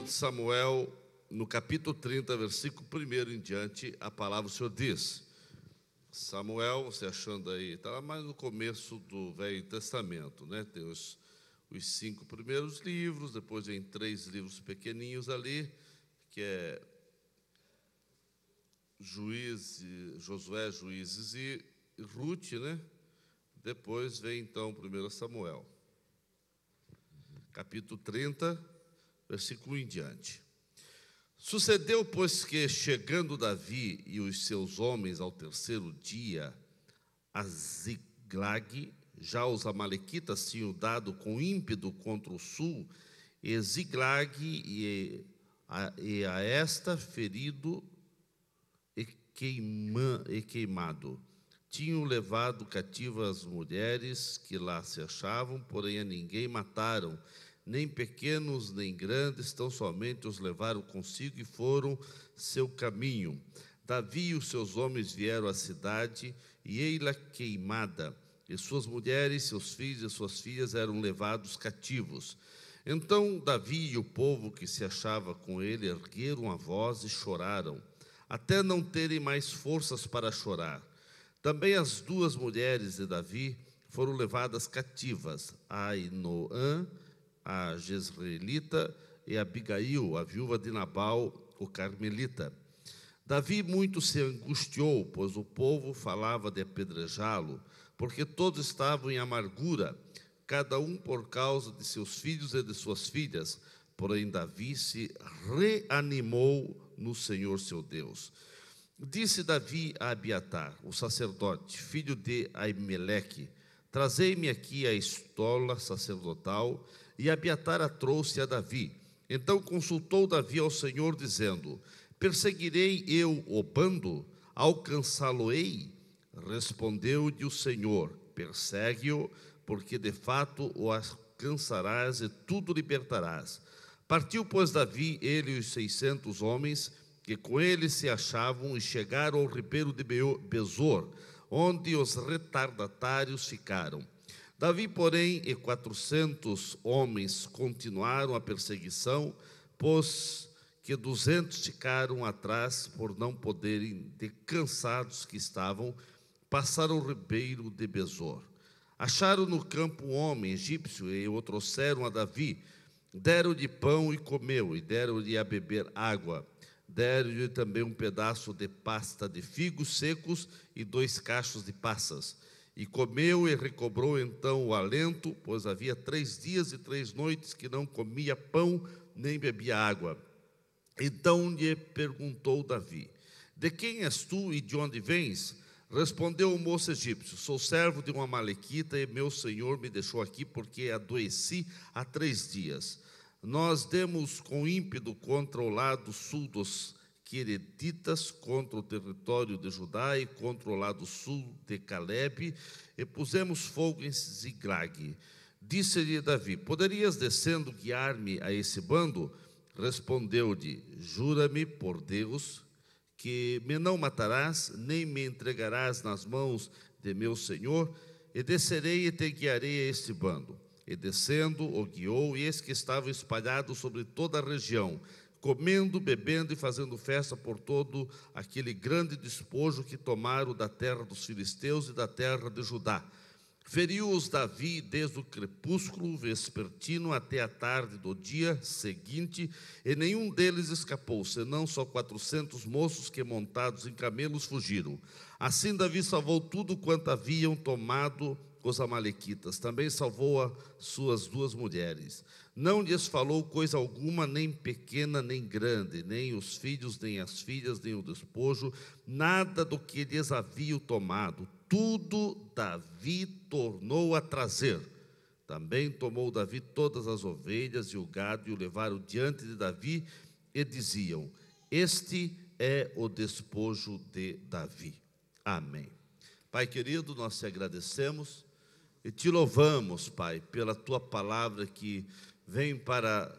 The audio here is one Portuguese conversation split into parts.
Samuel, no capítulo 30, versículo 1 em diante, a palavra do Senhor diz. Samuel, você achando aí, está lá mais no começo do Velho Testamento, né? Tem os 5 primeiros livros, depois vem 3 livros pequeninhos ali, que é Josué, Juízes e Rute, né? Depois vem então 1 Samuel, capítulo 30, versículo 1 em diante. Sucedeu, pois, que, chegando Davi e os seus homens ao terceiro dia a Ziglag, já os amalequitas tinham dado com ímpeto contra o sul, e Ziglag e a esta ferido e queimado. Tinham levado cativas as mulheres que lá se achavam, porém a ninguém mataram, nem pequenos nem grandes, tão somente os levaram consigo e foram seu caminho. Davi e os seus homens vieram à cidade, e ei-la queimada, e suas mulheres, seus filhos e suas filhas eram levados cativos. Então Davi e o povo que se achava com ele ergueram a voz e choraram, até não terem mais forças para chorar. Também as 2 mulheres de Davi foram levadas cativas, Ainoã, a Jezreelita, e Abigail, a viúva de Nabal, o carmelita. Davi muito se angustiou, pois o povo falava de apedrejá-lo, porque todos estavam em amargura, cada um por causa de seus filhos e de suas filhas. Porém Davi se reanimou no Senhor seu Deus. Disse Davi a Abiatar, o sacerdote, filho de Aimeleque: trazei-me aqui a estola sacerdotal. E Abiatar a trouxe a Davi. Então consultou Davi ao Senhor, dizendo: perseguirei eu o bando? Alcançá-lo-ei? Respondeu-lhe o Senhor: persegue-o, porque de fato o alcançarás e tudo libertarás. Partiu, pois, Davi, ele e os 600 homens que com ele se achavam, e chegaram ao ribeiro de Besor, onde os retardatários ficaram. Davi, porém, e 400 homens continuaram a perseguição, pois que 200 ficaram atrás por não poderem, de cansados que estavam, passar o ribeiro de Besor. Acharam no campo um homem egípcio e o trouxeram a Davi. Deram-lhe pão e comeu, e deram-lhe a beber água. Deram-lhe também um pedaço de pasta de figos secos e 2 cachos de passas. E comeu e recobrou então o alento, pois havia 3 dias e 3 noites que não comia pão nem bebia água. Então lhe perguntou Davi: de quem és tu e de onde vens? Respondeu o moço egípcio: sou servo de uma amalequita, e meu senhor me deixou aqui porque adoeci há 3 dias. Nós demos com ímpeto contra o lado sul dos Queretitas, contra o território de Judá e contra o lado sul de Calebe, e pusemos fogo em Ziglag. Disse-lhe Davi: poderias, descendo, guiar-me a esse bando? Respondeu-lhe: jura-me por Deus que me não matarás, nem me entregarás nas mãos de meu senhor, e descerei e te guiarei a este bando. E descendo, o guiou, e eis que estavam espalhados sobre toda a região, comendo, bebendo e fazendo festa por todo aquele grande despojo que tomaram da terra dos filisteus e da terra de Judá. Feriu-os Davi desde o crepúsculo vespertino até a tarde do dia seguinte, e nenhum deles escapou, senão só 400 moços que, montados em camelos, fugiram. Assim Davi salvou tudo quanto haviam tomado os amalequitas. Também salvou as suas 2 mulheres. Não lhes falou coisa alguma, nem pequena nem grande, nem os filhos, nem as filhas, nem o despojo, nada do que lhes haviam tomado. Tudo Davi tornou a trazer. Também tomou Davi todas as ovelhas e o gado, e o levaram diante de Davi, e diziam: este é o despojo de Davi. Amém. Pai querido, nós te agradecemos e te louvamos, Pai, pela tua palavra que vem para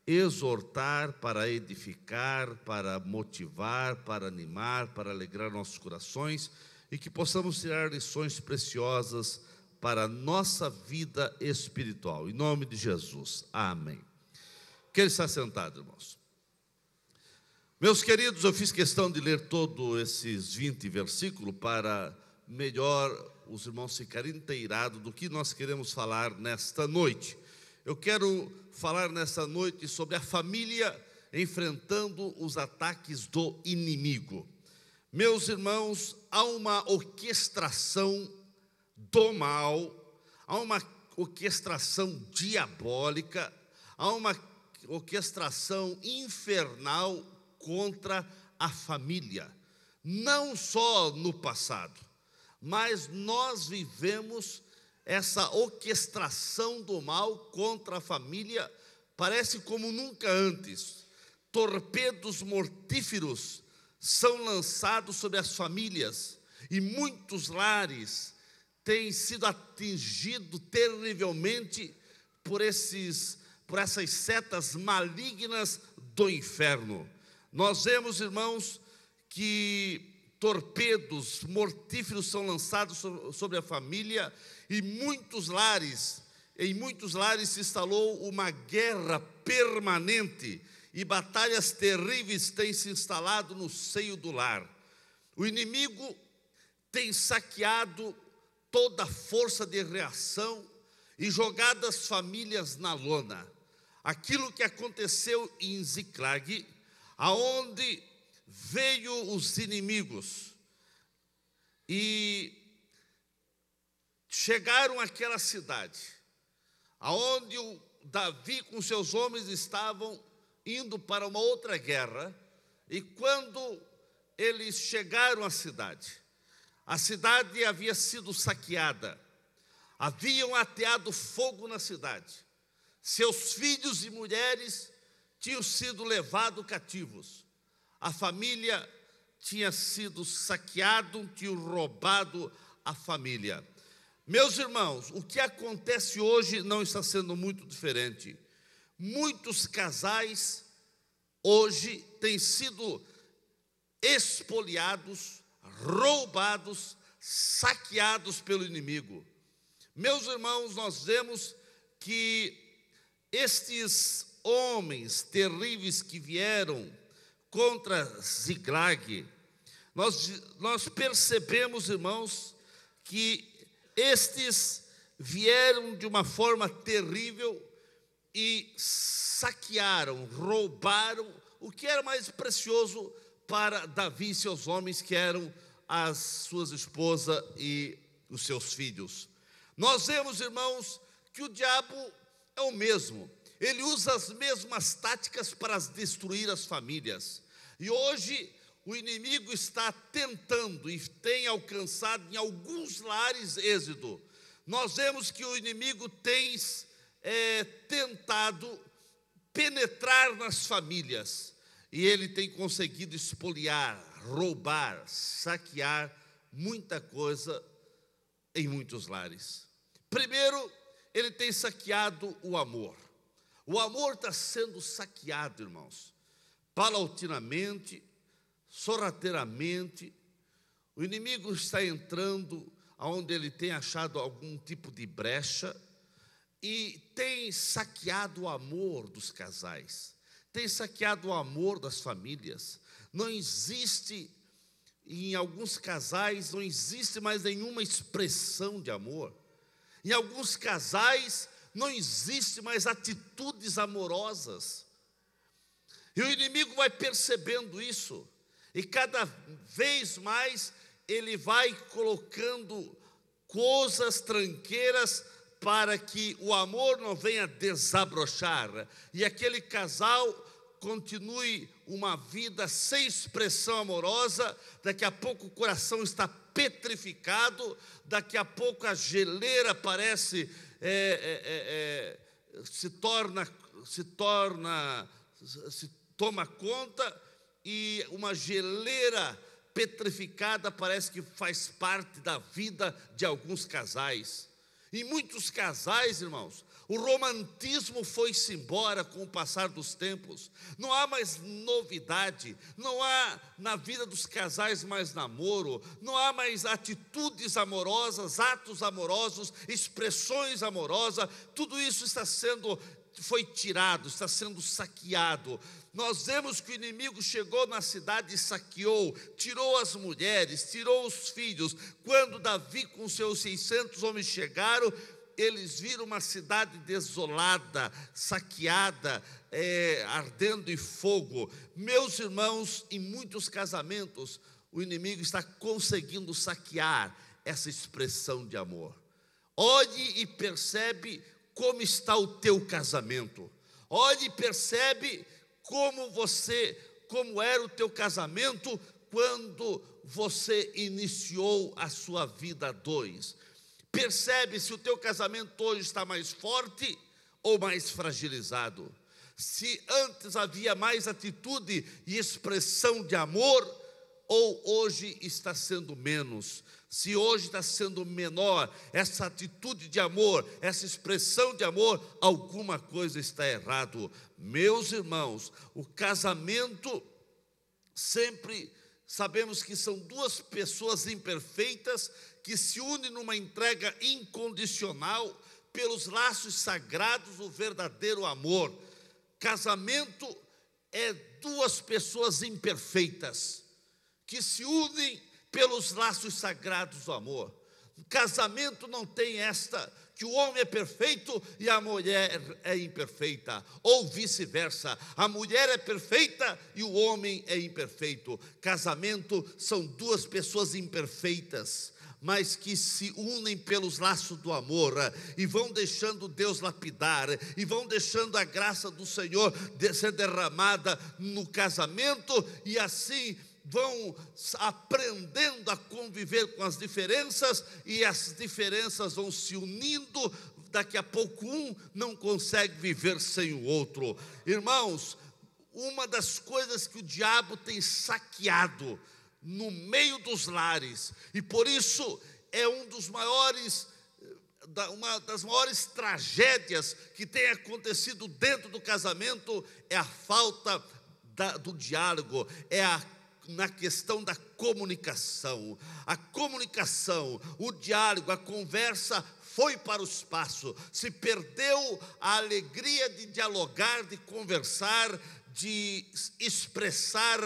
exortar, para edificar, para motivar, para animar, para alegrar nossos corações, e que possamos tirar lições preciosas para a nossa vida espiritual. Em nome de Jesus. Amém. Quem está sentado, irmãos? Meus queridos, eu fiz questão de ler todos esses 20 versículos para melhor os irmãos ficarem inteirados do que nós queremos falar nesta noite. Eu quero falar nesta noite sobre a família enfrentando os ataques do inimigo. Meus irmãos, há uma orquestração do mal, há uma orquestração diabólica, há uma orquestração infernal contra a família. Não só no passado, mas nós vivemos essa orquestração do mal contra a família, parece como nunca antes. Torpedos mortíferos são lançados sobre as famílias e muitos lares têm sido atingidos terrivelmente por essas setas malignas do inferno. Nós vemos, irmãos, que torpedos mortíferos são lançados sobre a família e em muitos lares se instalou uma guerra permanente e batalhas terríveis têm se instalado no seio do lar. O inimigo tem saqueado toda a força de reação e jogado as famílias na lona. Aquilo que aconteceu em Ziclag, aonde veio os inimigos e chegaram àquela cidade, aonde o Davi com seus homens estavam indo para uma outra guerra, e quando eles chegaram à cidade, a cidade havia sido saqueada, haviam ateado fogo na cidade, seus filhos e mulheres tinham sido levados cativos, a família tinha sido saqueado, tinham roubado a família. Meus irmãos, o que acontece hoje não está sendo muito diferente. Muitos casais hoje têm sido expoliados, roubados, saqueados pelo inimigo. Meus irmãos, nós vemos que estes homens terríveis que vieram contra Ziclag, nós percebemos, irmãos, que estes vieram de uma forma terrível e saquearam, roubaram o que era mais precioso para Davi e seus homens, que eram as suas esposas e os seus filhos. Nós vemos, irmãos, que o diabo é o mesmo. Ele usa as mesmas táticas para destruir as famílias. E hoje o inimigo está tentando e tem alcançado em alguns lares êxito. Nós vemos que o inimigo tem tentado penetrar nas famílias. E ele tem conseguido expoliar, roubar, saquear muita coisa em muitos lares. Primeiro, ele tem saqueado o amor. O amor está sendo saqueado, irmãos, paulatinamente, sorrateiramente. O inimigo está entrando onde ele tem achado algum tipo de brecha e tem saqueado o amor dos casais, tem saqueado o amor das famílias. Não existe, em alguns casais, não existe mais nenhuma expressão de amor. Em alguns casais, não existe mais atitudes amorosas. E o inimigo vai percebendo isso, e cada vez mais ele vai colocando coisas tranqueiras para que o amor não venha desabrochar, e aquele casal continue uma vida sem expressão amorosa. Daqui a pouco o coração está petrificado, daqui a pouco a geleira parece se toma conta, e uma geleira petrificada parece que faz parte da vida de alguns casais. Em muitos casais, irmãos, o romantismo foi-se embora com o passar dos tempos. Não há mais novidade, não há na vida dos casais mais namoro, não há mais atitudes amorosas, atos amorosos, expressões amorosas. Tudo isso está sendo foi tirado, está sendo saqueado. Nós vemos que o inimigo chegou na cidade e saqueou, tirou as mulheres, tirou os filhos. Quando Davi com seus 600 homens chegaram, eles viram uma cidade desolada, saqueada, ardendo em fogo. Meus irmãos, em muitos casamentos, o inimigo está conseguindo saquear essa expressão de amor. Olhe e percebe como está o teu casamento. Olhe e percebe como era o teu casamento quando você iniciou a sua vida a dois. Percebe se o teu casamento hoje está mais forte ou mais fragilizado. Se antes havia mais atitude e expressão de amor, ou hoje está sendo menos. Se hoje está sendo menor essa atitude de amor, essa expressão de amor, alguma coisa está errado. Meus irmãos, o casamento, sempre sabemos que são duas pessoas imperfeitas que se unem numa entrega incondicional pelos laços sagrados do verdadeiro amor. Casamento é duas pessoas imperfeitas que se unem pelos laços sagrados do amor. O casamento não tem que o homem é perfeito e a mulher é imperfeita, ou vice-versa, a mulher é perfeita e o homem é imperfeito. Casamento são duas pessoas imperfeitas, mas que se unem pelos laços do amor, e vão deixando Deus lapidar, e vão deixando a graça do Senhor ser derramada no casamento, e assim vão aprendendo a conviver com as diferenças, e as diferenças vão se unindo. Daqui a pouco um não consegue viver sem o outro. Irmãos, uma das coisas que o diabo tem saqueado no meio dos lares, e por isso é uma das maiores tragédias que tem acontecido dentro do casamento, é a falta do diálogo, na questão da comunicação. A comunicação, o diálogo, a conversa foi para o espaço. Se perdeu a alegria de dialogar, de conversar, de expressar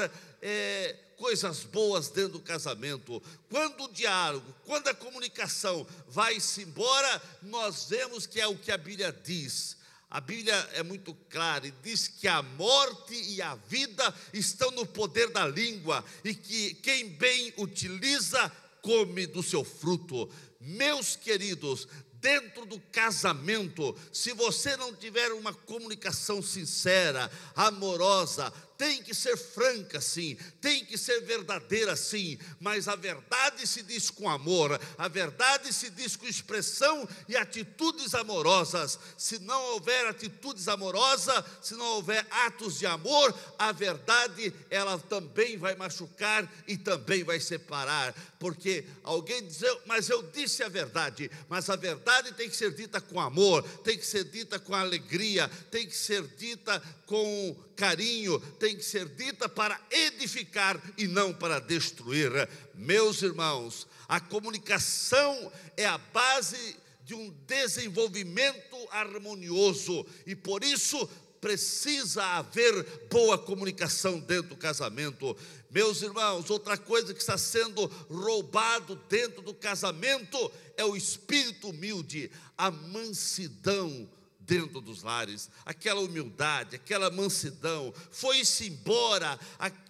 coisas boas dentro do casamento. Quando o diálogo, quando a comunicação vai-se embora, nós vemos que é o que a Bíblia diz. A Bíblia é muito clara e diz que a morte e a vida estão no poder da língua, e que quem bem utiliza, come do seu fruto. Meus queridos, dentro do casamento, se você não tiver uma comunicação sincera, amorosa, tem que ser franca sim, tem que ser verdadeira sim, mas a verdade se diz com amor, a verdade se diz com expressão e atitudes amorosas. Se não houver atitudes amorosas, se não houver atos de amor, a verdade ela também vai machucar e também vai separar, porque alguém diz, mas eu disse a verdade, mas a verdade tem que ser dita com amor, tem que ser dita com alegria, tem que ser dita com carinho, tem que ser dita para edificar e não para destruir. Meus irmãos, a comunicação é a base de um desenvolvimento harmonioso, e por isso precisa haver boa comunicação dentro do casamento. Meus irmãos, outra coisa que está sendo roubado dentro do casamento é o espírito humilde, a mansidão dentro dos lares, aquela humildade, aquela mansidão. Foi-se embora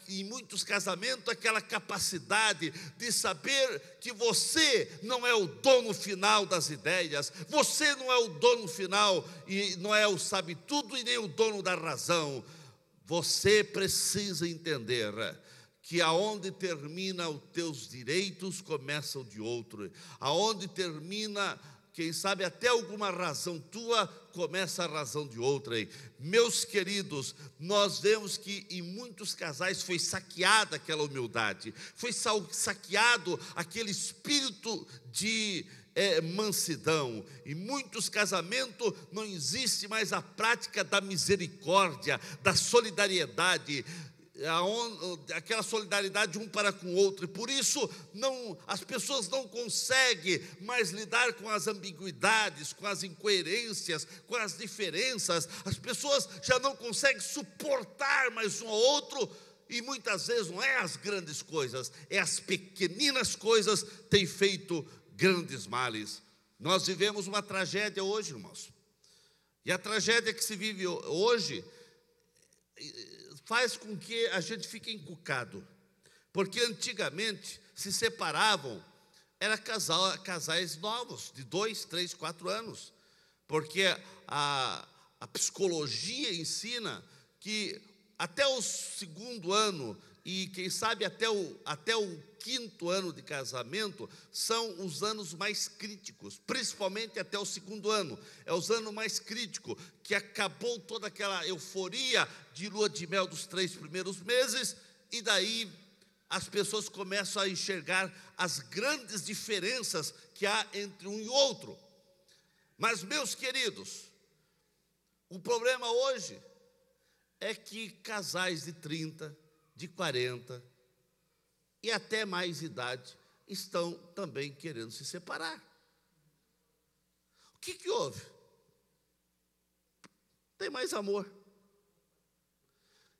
em muitos casamentos aquela capacidade de saber que você não é o dono final das ideias, você não é o dono final e não é o sabe tudo e nem o dono da razão. Você precisa entender que aonde termina os teus direitos, começa o de outro. Aonde termina, quem sabe até alguma razão tua, começa a razão de outra. Meus queridos, nós vemos que em muitos casais foi saqueada aquela humildade, foi saqueado aquele espírito de mansidão. Em muitos casamentos não existe mais a prática da misericórdia, da solidariedade. aquela solidariedade um para com o outro, e por isso as pessoas não conseguem mais lidar com as ambiguidades, com as incoerências, com as diferenças. As pessoas já não conseguem suportar mais um ao outro, e muitas vezes não é as grandes coisas, é as pequeninas coisas que têm feito grandes males. Nós vivemos uma tragédia hoje, irmãos, e a tragédia que se vive hoje faz com que a gente fique encucado, porque antigamente se separavam, eram casais novos, de 2, 3, 4 anos, porque a psicologia ensina que até o 2º ano, e quem sabe até o 5º ano de casamento, são os anos mais críticos, principalmente até o 2º ano, é os anos mais críticos, que acabou toda aquela euforia de lua de mel dos 3 primeiros meses, e daí as pessoas começam a enxergar as grandes diferenças que há entre um e outro. Mas, meus queridos, o problema hoje é que casais de 30, de 40 e até mais idade estão também querendo se separar. O que houve? Tem mais amor.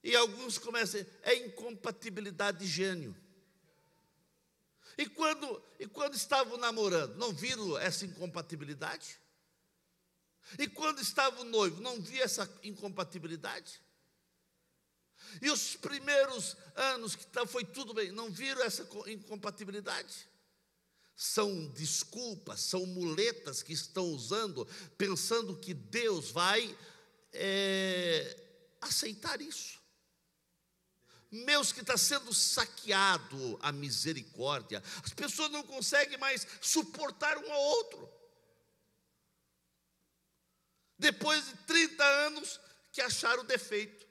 E alguns começam a dizer, é incompatibilidade de gênio. E quando estavam namorando, não viram essa incompatibilidade? E quando estavam noivos, não viam essa incompatibilidade? E os primeiros anos que foi tudo bem, não viram essa incompatibilidade? São desculpas, são muletas que estão usando, pensando que Deus vai aceitar isso. Meus, que está sendo saqueado a misericórdia, as pessoas não conseguem mais suportar um ao outro. Depois de 30 anos que acharam defeito,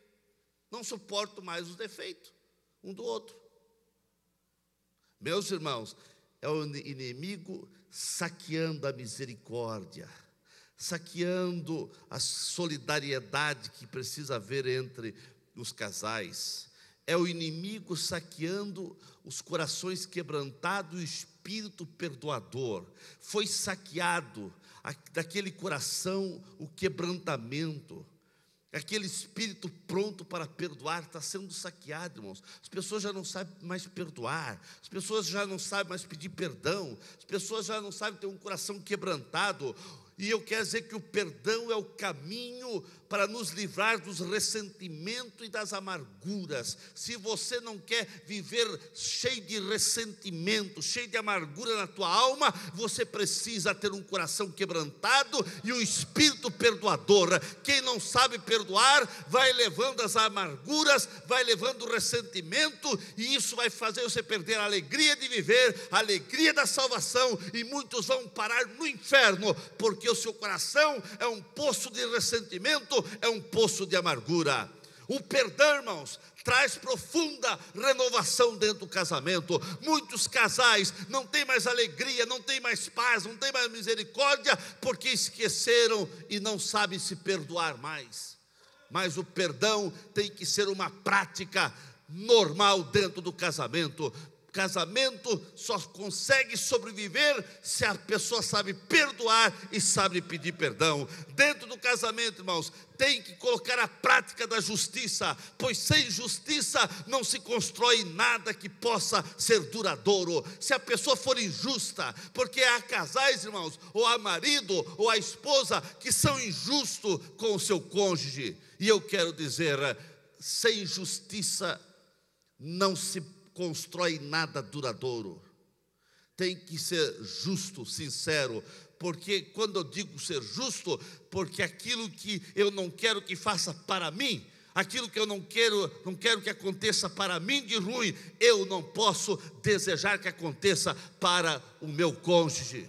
não suporto mais os defeitos um do outro. Meus irmãos, é o inimigo saqueando a misericórdia, saqueando a solidariedade que precisa haver entre os casais. É o inimigo saqueando os corações quebrantados e o espírito perdoador. Foi saqueado daquele coração o quebrantamento. Aquele espírito pronto para perdoar está sendo saqueado, irmãos. As pessoas já não sabem mais perdoar, as pessoas já não sabem mais pedir perdão, as pessoas já não sabem ter um coração quebrantado. E eu quero dizer que o perdão é o caminho para nos livrar dos ressentimentos e das amarguras. Se você não quer viver cheio de ressentimento, cheio de amargura na tua alma, você precisa ter um coração quebrantado e um espírito perdoador. Quem não sabe perdoar, vai levando as amarguras, vai levando o ressentimento, e isso vai fazer você perder a alegria de viver, a alegria da salvação, e muitos vão parar no inferno, porque o seu coração é um poço de ressentimento, é um poço de amargura. O perdão, irmãos, traz profunda renovação dentro do casamento. Muitos casais não têm mais alegria, não têm mais paz, não têm mais misericórdia, porque esqueceram e não sabem se perdoar mais. Mas o perdão tem que ser uma prática normal dentro do casamento. Casamento só consegue sobreviver se a pessoa sabe perdoar e sabe pedir perdão. Dentro do casamento, irmãos, tem que colocar a prática da justiça, pois sem justiça não se constrói nada que possa ser duradouro. Se a pessoa for injusta, porque há casais, irmãos, ou há marido ou a esposa que são injustos com o seu cônjuge. E eu quero dizer, sem justiça não se constrói nada duradouro. Tem que ser justo, sincero, porque quando eu digo ser justo, porque aquilo que eu não quero que faça para mim, aquilo que eu não quero que aconteça para mim de ruim, eu não posso desejar que aconteça para o meu cônjuge.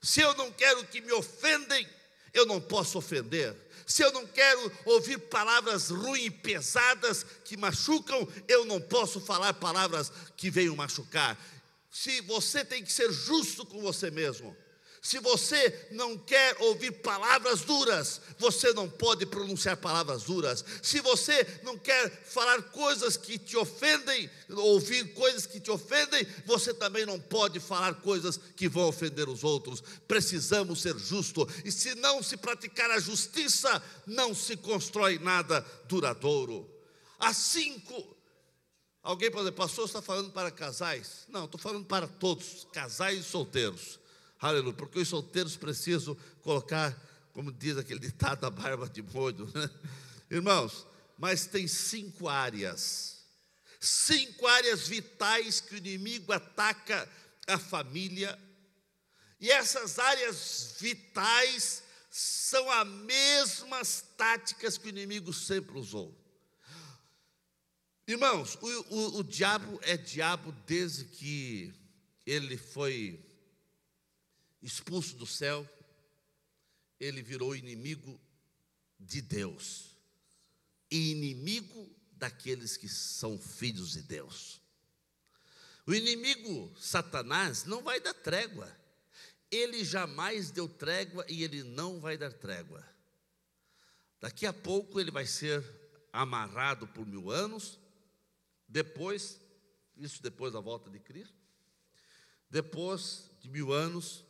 Se eu não quero que me ofendem, eu não posso ofender. Se eu não quero ouvir palavras ruins e pesadas que machucam, eu não posso falar palavras que venham machucar. Se você tem que ser justo com você mesmo. Se você não quer ouvir palavras duras, você não pode pronunciar palavras duras. Se você não quer falar coisas que te ofendem, ouvir coisas que te ofendem, você também não pode falar coisas que vão ofender os outros. Precisamos ser justos. E se não se praticar a justiça, não se constrói nada duradouro. Há 5. Alguém pode dizer, pastor, você está falando para casais? Não, estou falando para todos, casais e solteiros. Aleluia, porque os solteiros precisam colocar, como diz aquele ditado, a barba de molho, né? Irmãos, mas tem 5 áreas. 5 áreas vitais que o inimigo ataca a família. E essas áreas vitais são as mesmas táticas que o inimigo sempre usou. Irmãos, o diabo é diabo desde que ele foi expulso do céu. Ele virou inimigo de Deus e inimigo daqueles que são filhos de Deus. O inimigo Satanás não vai dar trégua. Ele jamais deu trégua e ele não vai dar trégua. Daqui a pouco ele vai ser amarrado por 1000 anos. Depois, isso depois da volta de Cristo, depois de 1000 anos,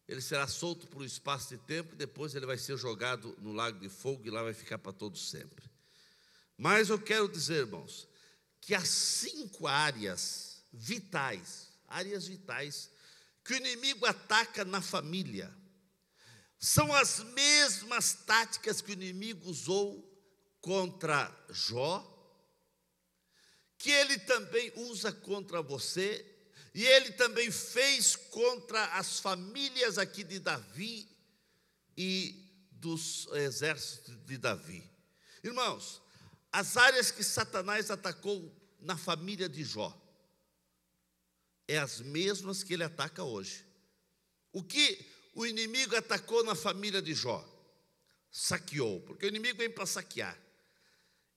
ele será solto por um espaço de tempo, e depois ele vai ser jogado no lago de fogo, e lá vai ficar para todo sempre. Mas eu quero dizer, irmãos, que há 5 áreas vitais, que o inimigo ataca na família. São as mesmas táticas que o inimigo usou contra Jó, que ele também usa contra você, e ele também fez contra as famílias aqui de Davi e dos exércitos de Davi. Irmãos, as áreas que Satanás atacou na família de Jó, é as mesmas que ele ataca hoje. O que o inimigo atacou na família de Jó? Saqueou, porque o inimigo vem para saquear.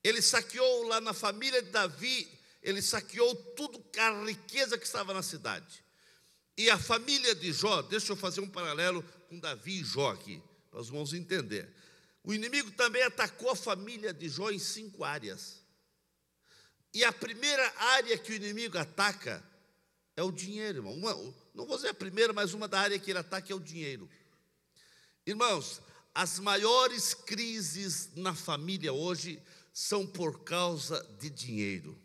Ele saqueou lá na família de Davi, ele saqueou tudo, a riqueza que estava na cidade. E a família de Jó, deixa eu fazer um paralelo com Davi e Jó aqui, para os irmãos entenderem. O inimigo também atacou a família de Jó em 5 áreas. E a primeira área que o inimigo ataca é o dinheiro, irmão. Não vou dizer a primeira, mas uma da área que ele ataca é o dinheiro. Irmãos, as maiores crises na família hoje são por causa de dinheiro.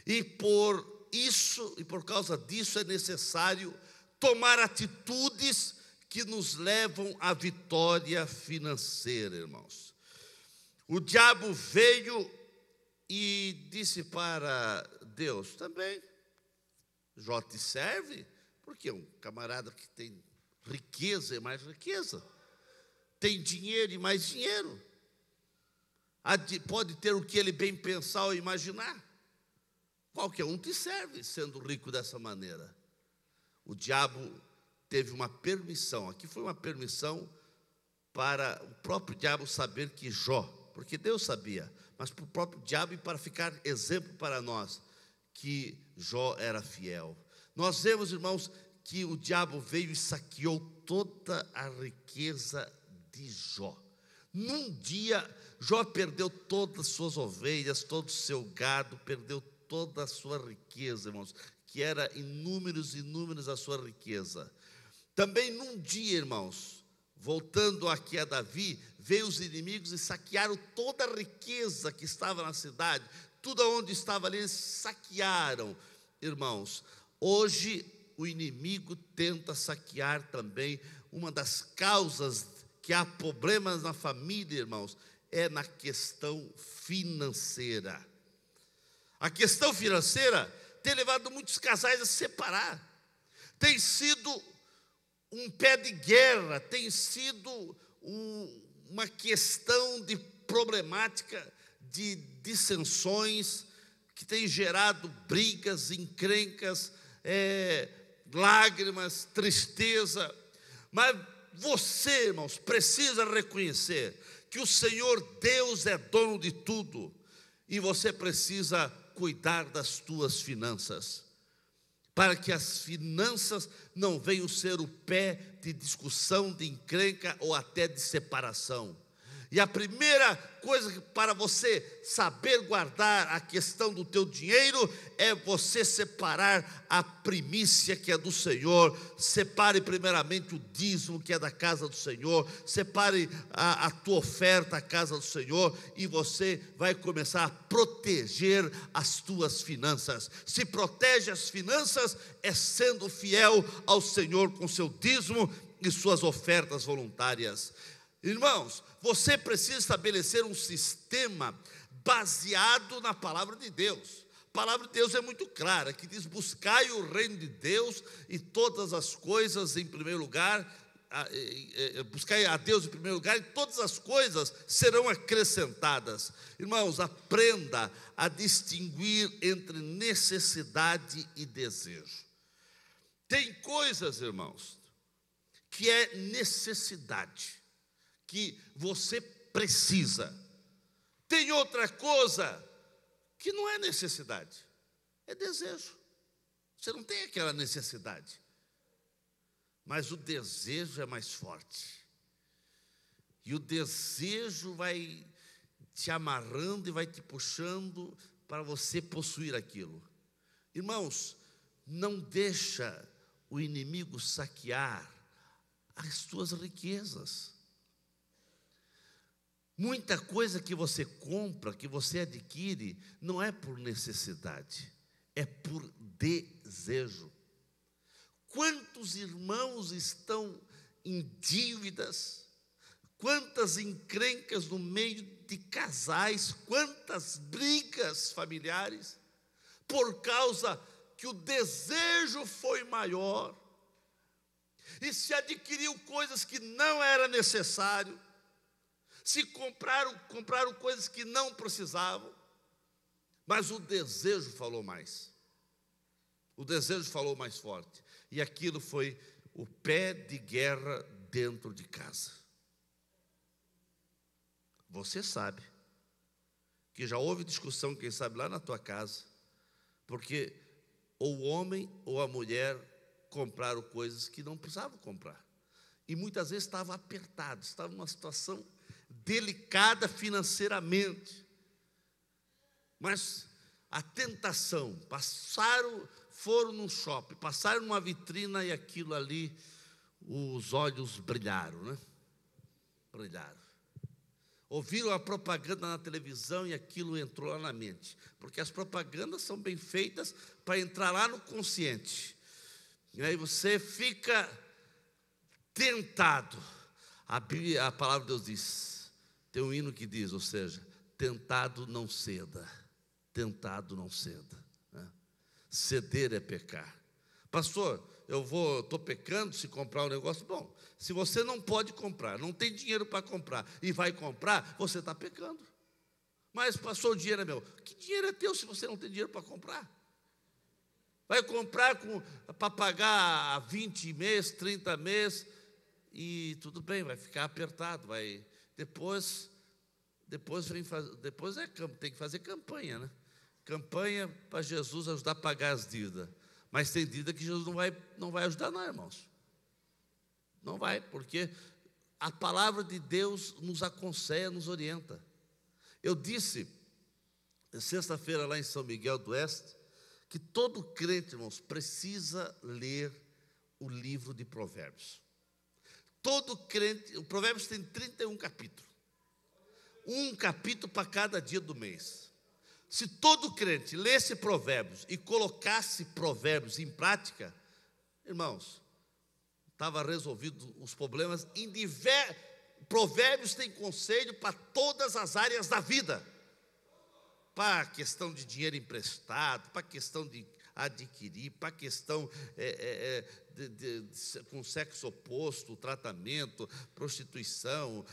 E por isso, e por causa disso é necessário tomar atitudes que nos levam à vitória financeira, irmãos. O diabo veio e disse para Deus também, Jó te serve, porque um camarada que tem riqueza e mais riqueza, tem dinheiro e mais dinheiro, pode ter o que ele bem pensar ou imaginar. Qualquer um te serve sendo rico dessa maneira. O diabo teve uma permissão, aqui foi uma permissão para o próprio diabo saber que Jó, porque Deus sabia, mas para o próprio diabo e para ficar exemplo para nós, que Jó era fiel. Nós vemos, irmãos, que o diabo veio e saqueou toda a riqueza de Jó. Num dia, Jó perdeu todas as suas ovelhas, todo o seu gado, perdeu toda a sua riqueza, irmãos, que era inúmeros a sua riqueza. Também num dia, irmãos, voltando aqui a Davi, veio os inimigos e saquearam toda a riqueza que estava na cidade, tudo onde estava ali, eles saquearam, irmãos. Hoje o inimigo tenta saquear também. Uma das causas que há problemas na família, irmãos, é na questão financeira. A questão financeira tem levado muitos casais a se separar. Tem sido um pé de guerra, tem sido uma questão de problemática, de dissensões, que tem gerado brigas, encrencas, lágrimas, tristeza. Mas você, irmãos, precisa reconhecer que o Senhor Deus é dono de tudo, e você precisa cuidar das tuas finanças. para que as finanças não venham ser o pé de discussão, de encrenca ou até de separação. E a primeira coisa para você saber guardar a questão do teu dinheiro é você separar a primícia que é do Senhor. Separe primeiramente o dízimo que é da casa do Senhor. Separe a tua oferta à casa do Senhor, e você vai começar a proteger as tuas finanças. Se protege as finanças é sendo fiel ao Senhor com seu dízimo e suas ofertas voluntárias. Irmãos, você precisa estabelecer um sistema baseado na palavra de Deus. A palavra de Deus é muito clara, que diz: buscai o reino de Deus e todas as coisas em primeiro lugar, buscai a Deus em primeiro lugar e todas as coisas serão acrescentadas. Irmãos, aprenda a distinguir entre necessidade e desejo. Tem coisas, irmãos, que é necessidade, que você precisa. Tem outra coisa que não é necessidade, é desejo. Você não tem aquela necessidade, mas o desejo é mais forte. E o desejo vai te amarrando e vai te puxando para você possuir aquilo. Irmãos, não deixa o inimigo saquear as tuas riquezas. Muita coisa que você compra, que você adquire, não é por necessidade, é por desejo. Quantos irmãos estão em dívidas, quantas encrencas no meio de casais, quantas brigas familiares, por causa que o desejo foi maior, e se adquiriu coisas que não era necessário, se compraram coisas que não precisavam, mas o desejo falou mais. O desejo falou mais forte. E aquilo foi o pé de guerra dentro de casa. Você sabe que já houve discussão, quem sabe, lá na tua casa, porque ou o homem ou a mulher compraram coisas que não precisavam comprar. E muitas vezes estava apertado, estava numa situação delicada financeiramente, mas a tentação, foram num shopping, passaram numa vitrina e aquilo ali, os olhos brilharam, né? Brilharam. Ouviram a propaganda na televisão e aquilo entrou lá na mente, porque as propagandas são bem feitas para entrar lá no consciente, e aí você fica tentado. A palavra de Deus diz, tem um hino que diz, ou seja, tentado não ceda, tentado não ceda, né? Ceder é pecar. Pastor, estou pecando se comprar um negócio. Bom, se você não pode comprar, não tem dinheiro para comprar e vai comprar, você está pecando. Mas pastor, o dinheiro é meu. Que dinheiro é teu se você não tem dinheiro para comprar? Vai comprar para pagar 20 meses, 30 meses, e tudo bem, vai ficar apertado, depois tem que fazer campanha, né? Campanha para Jesus ajudar a pagar as dívidas. Mas tem dívida que Jesus não vai ajudar, não, irmãos. Não vai, porque a palavra de Deus nos aconselha, nos orienta. Eu disse, sexta-feira lá em São Miguel do Oeste, que todo crente, irmãos, precisa ler o livro de Provérbios. Todo crente, o Provérbios tem 31 capítulos. Um capítulo para cada dia do mês. Se todo crente lesse Provérbios e colocasse Provérbios em prática, irmãos, estava resolvido os problemas. Provérbios tem conselho para todas as áreas da vida. Para a questão de dinheiro emprestado, para a questão de adquirir, para a questão com sexo oposto, tratamento, prostituição.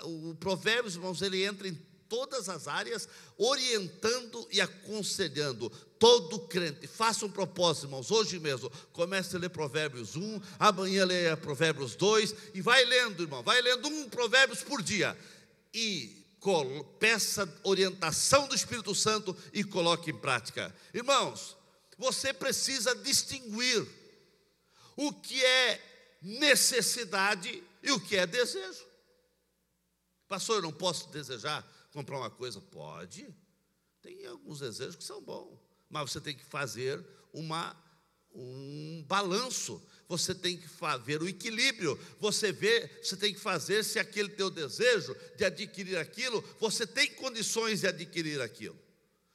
O Provérbios, irmãos, ele entra em todas as áreas, orientando e aconselhando todo crente. Faça um propósito, irmãos, hoje mesmo, comece a ler Provérbios 1, amanhã leia Provérbios 2, e vai lendo, irmão, vai lendo um Provérbios por dia, e peça orientação do Espírito Santo e coloque em prática. Irmãos, você precisa distinguir o que é necessidade e o que é desejo. Pastor, eu não posso desejar comprar uma coisa? Pode. Tem alguns desejos que são bons, mas você tem que fazer um balanço. Você tem que ver o equilíbrio. Você tem que fazer se aquele teu desejo de adquirir aquilo, você tem condições de adquirir aquilo.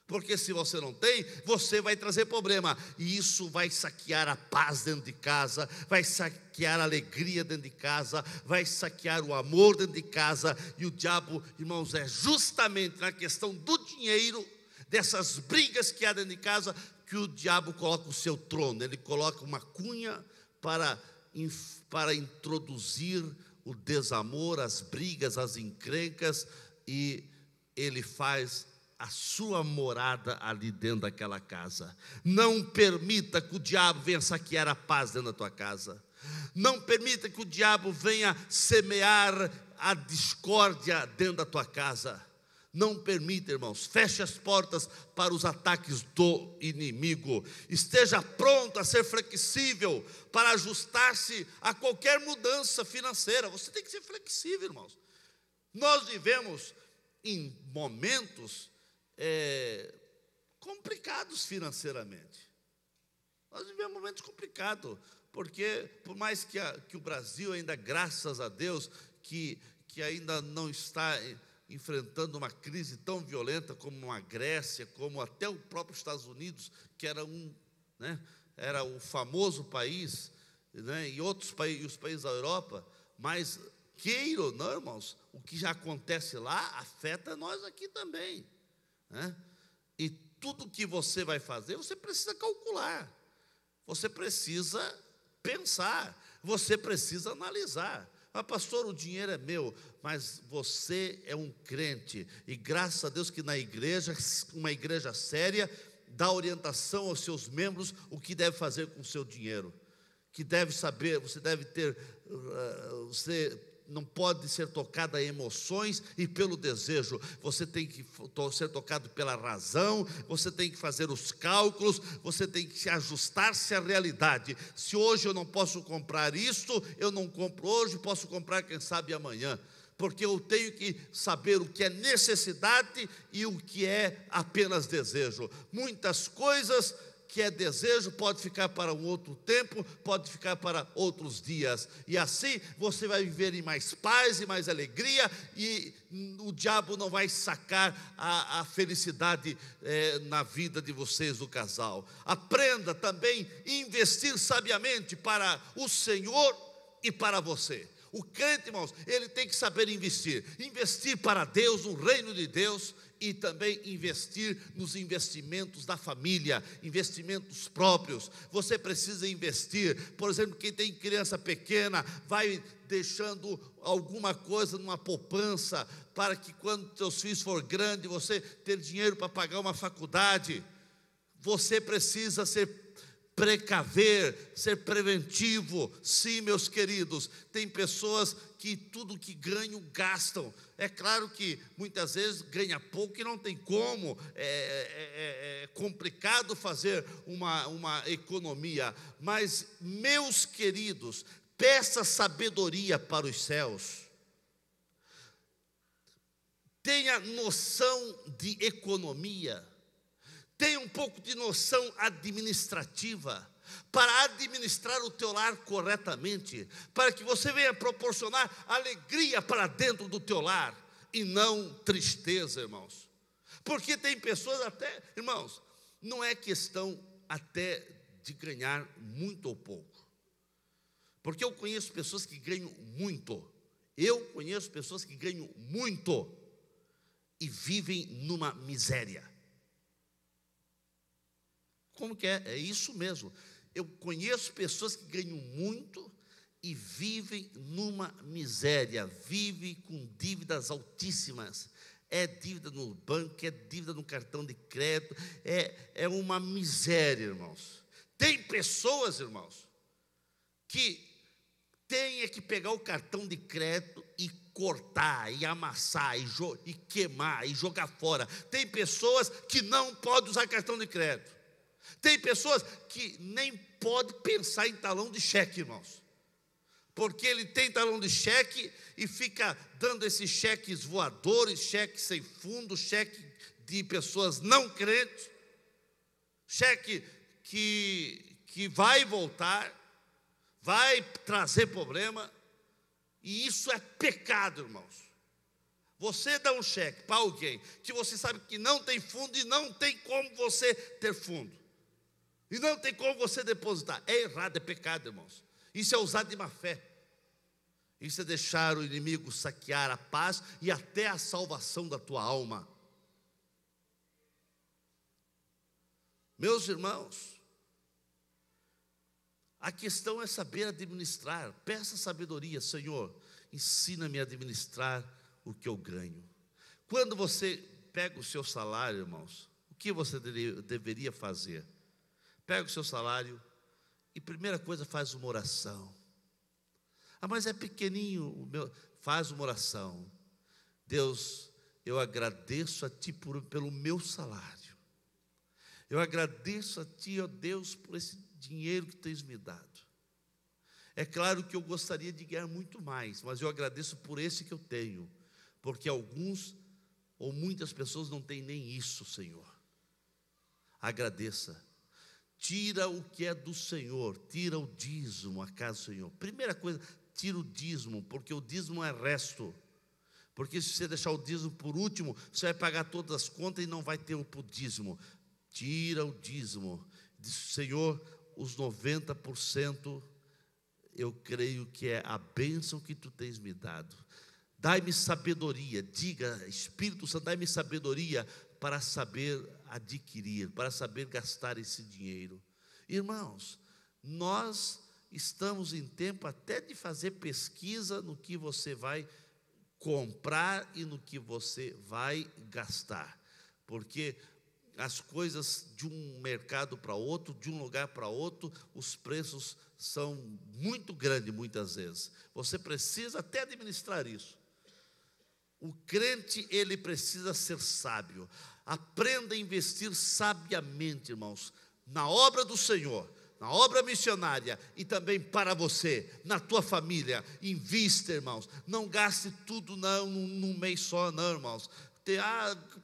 Porque se você não tem, você vai trazer problema. E isso vai saquear a paz dentro de casa, vai saquear a alegria dentro de casa, vai saquear o amor dentro de casa. E o diabo, irmãos, é justamente na questão do dinheiro, dessas brigas que há dentro de casa, que o diabo coloca o seu trono. Ele coloca uma cunha para introduzir o desamor, as brigas, as encrencas, e ele faz a sua morada ali dentro daquela casa. Não permita que o diabo venha saquear a paz dentro da tua casa. Não permita que o diabo venha semear a discórdia dentro da tua casa. Não permita, irmãos. Feche as portas para os ataques do inimigo. Esteja pronto a ser flexível para ajustar-se a qualquer mudança financeira. Você tem que ser flexível, irmãos. Nós vivemos em momentos complicados financeiramente. Nós vivemos momentos complicados, porque por mais que o Brasil ainda, graças a Deus, que ainda não está enfrentando uma crise tão violenta como a Grécia, como até o próprio Estados Unidos, que era era o famoso país, e outros países, os países da Europa, mas queira ou não, irmãos, o que já acontece lá afeta nós aqui também. E tudo que você vai fazer, você precisa calcular, você precisa pensar, você precisa analisar. Ah, pastor, o dinheiro é meu, mas você é um crente, e graças a Deus que na igreja, uma igreja séria, dá orientação aos seus membros o que deve fazer com o seu dinheiro, que deve saber, você deve ter, você não pode ser tocado a emoções e pelo desejo. Você tem que ser tocado pela razão. Você tem que fazer os cálculos. Você tem que ajustar-se à realidade. Se hoje eu não posso comprar isto, eu não compro hoje, posso comprar quem sabe amanhã, porque eu tenho que saber o que é necessidade e o que é apenas desejo. Muitas coisas que é desejo pode ficar para um outro tempo, pode ficar para outros dias, e assim você vai viver em mais paz e mais alegria, e o diabo não vai sacar a felicidade na vida de vocês, do casal. Aprenda também a investir sabiamente para o Senhor e para você. O crente, irmãos, ele tem que saber investir para Deus, no reino de Deus, e também investir nos investimentos da família, investimentos próprios. Você precisa investir, por exemplo, quem tem criança pequena, vai deixando alguma coisa numa poupança, para que quando teus filhos for grandes, você ter dinheiro para pagar uma faculdade. Você precisa precaver, ser preventivo. Sim, meus queridos, tem pessoas que tudo que ganham, gastam. É claro que muitas vezes ganha pouco e não tem como, é complicado fazer uma economia, mas, meus queridos, peça sabedoria para os céus. Tenha noção de economia. Tenha um pouco de noção administrativa, para administrar o teu lar corretamente, para que você venha proporcionar alegria para dentro do teu lar, e não tristeza, irmãos. Porque tem pessoas até, irmãos, não é questão até de ganhar muito ou pouco, porque eu conheço pessoas que ganham muito, e vivem numa miséria. Como que é? É isso mesmo. Eu conheço pessoas que ganham muito e vivem numa miséria, vivem com dívidas altíssimas. É dívida no banco, é dívida no cartão de crédito, é uma miséria, irmãos. Tem pessoas, irmãos, que têm que pegar o cartão de crédito e cortar, e amassar, e queimar, e jogar fora. Tem pessoas que não podem usar cartão de crédito. Tem pessoas que nem pode pensar em talão de cheque, irmãos, porque ele tem talão de cheque e fica dando esses cheques voadores, cheques sem fundo, cheque de pessoas não crentes, cheque que vai voltar, vai trazer problema, e isso é pecado, irmãos. Você dá um cheque para alguém que você sabe que não tem fundo e não tem como você ter fundo, e não tem como você depositar. É errado, é pecado, irmãos. Isso é usar de má fé. Isso é deixar o inimigo saquear a paz e até a salvação da tua alma. Meus irmãos, a questão é saber administrar. Peça sabedoria, Senhor, ensina-me a administrar o que eu ganho. Quando você pega o seu salário, irmãos, o que você deveria fazer? Pega o seu salário e primeira coisa, faz uma oração. Ah, mas é pequenininho, faz uma oração. Deus, eu agradeço a Ti pelo meu salário. Eu agradeço a Ti, ó Deus, por esse dinheiro que Tens me dado. É claro que eu gostaria de ganhar muito mais, mas eu agradeço por esse que eu tenho, porque alguns ou muitas pessoas não têm nem isso, Senhor. Agradeça. Tira o que é do Senhor, tira o dízimo à casa do Senhor. Primeira coisa, tira o dízimo, porque o dízimo é resto. Porque se você deixar o dízimo por último, você vai pagar todas as contas e não vai ter o dízimo. Tira o dízimo. Diz, Senhor, os 90%, eu creio que é a bênção que Tu tens me dado. Dai-me sabedoria, diga, Espírito Santo, dai-me sabedoria para saber adquirir, para saber gastar esse dinheiro. Irmãos, nós estamos em tempo até de fazer pesquisa no que você vai comprar e no que você vai gastar, porque as coisas de um mercado para outro, de um lugar para outro, os preços são muito grandes muitas vezes. Você precisa até administrar isso. O crente, ele precisa ser sábio. Aprenda a investir sabiamente, irmãos, na obra do Senhor, na obra missionária e também para você, na tua família. Invista, irmãos. Não gaste tudo num mês só, não, irmãos.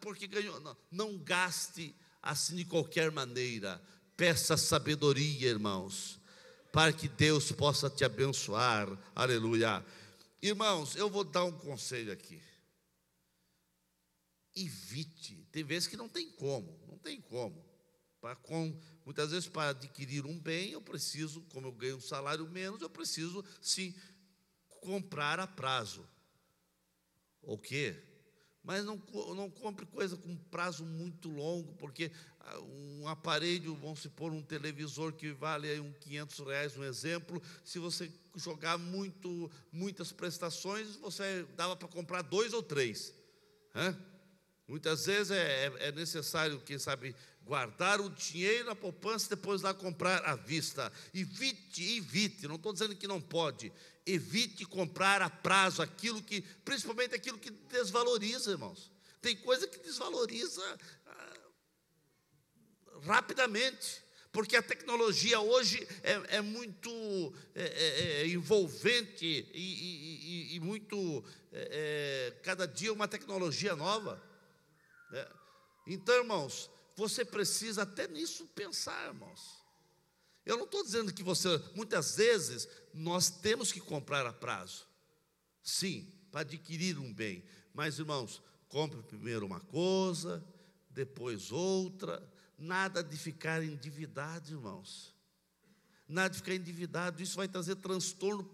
Porque ganhou. Não gaste assim de qualquer maneira. Peça sabedoria, irmãos, para que Deus possa te abençoar. Aleluia. Irmãos, eu vou dar um conselho aqui. Evite. Tem vezes que não tem como. Muitas vezes, para adquirir um bem, eu preciso, como eu ganho um salário menos, eu preciso, sim, comprar a prazo. O quê? Mas não compre coisa com prazo muito longo, porque um aparelho, vamos supor, um televisor que vale aí uns R$500, um exemplo, se você jogar muitas prestações, você dava para comprar 2 ou 3. Muitas vezes é necessário, quem sabe, guardar o dinheiro na poupança e depois lá comprar à vista. Evite, não estou dizendo que não pode. Evite comprar a prazo principalmente aquilo que desvaloriza, irmãos. Tem coisa que desvaloriza rapidamente, porque a tecnologia hoje é muito envolvente e muito, cada dia uma tecnologia nova. Então, irmãos, você precisa até nisso pensar, irmãos. Eu não estou dizendo que muitas vezes, nós temos que comprar a prazo. Sim, para adquirir um bem. Mas, irmãos, compre primeiro uma coisa, depois outra. Nada de ficar endividado, irmãos. Nada de ficar endividado. Isso vai trazer transtorno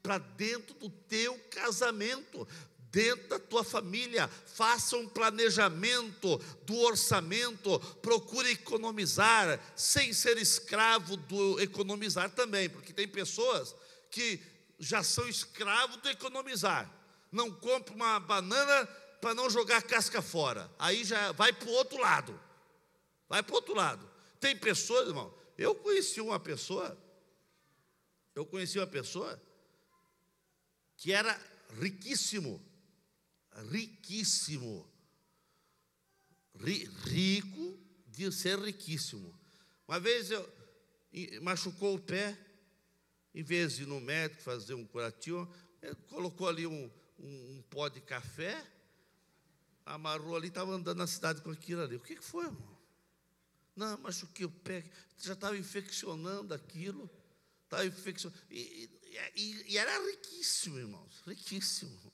para dentro do teu casamento, dentro da tua família. Faça um planejamento do orçamento, procure economizar, sem ser escravo do economizar também, porque tem pessoas que já são escravos do economizar. Não compra uma banana para não jogar a casca fora, aí já vai para o outro lado. Tem pessoas, irmão, eu conheci uma pessoa que era riquíssimo, rico de ser riquíssimo, Uma vez machucou o pé, em vez de ir no médico fazer um curativo, ele colocou ali um pó de café, amarrou ali, estava andando na cidade com aquilo ali. O que foi, irmão? Não, machuquei o pé, já estava infeccionando aquilo, estava infeccionando. E era riquíssimo, irmãos, riquíssimo,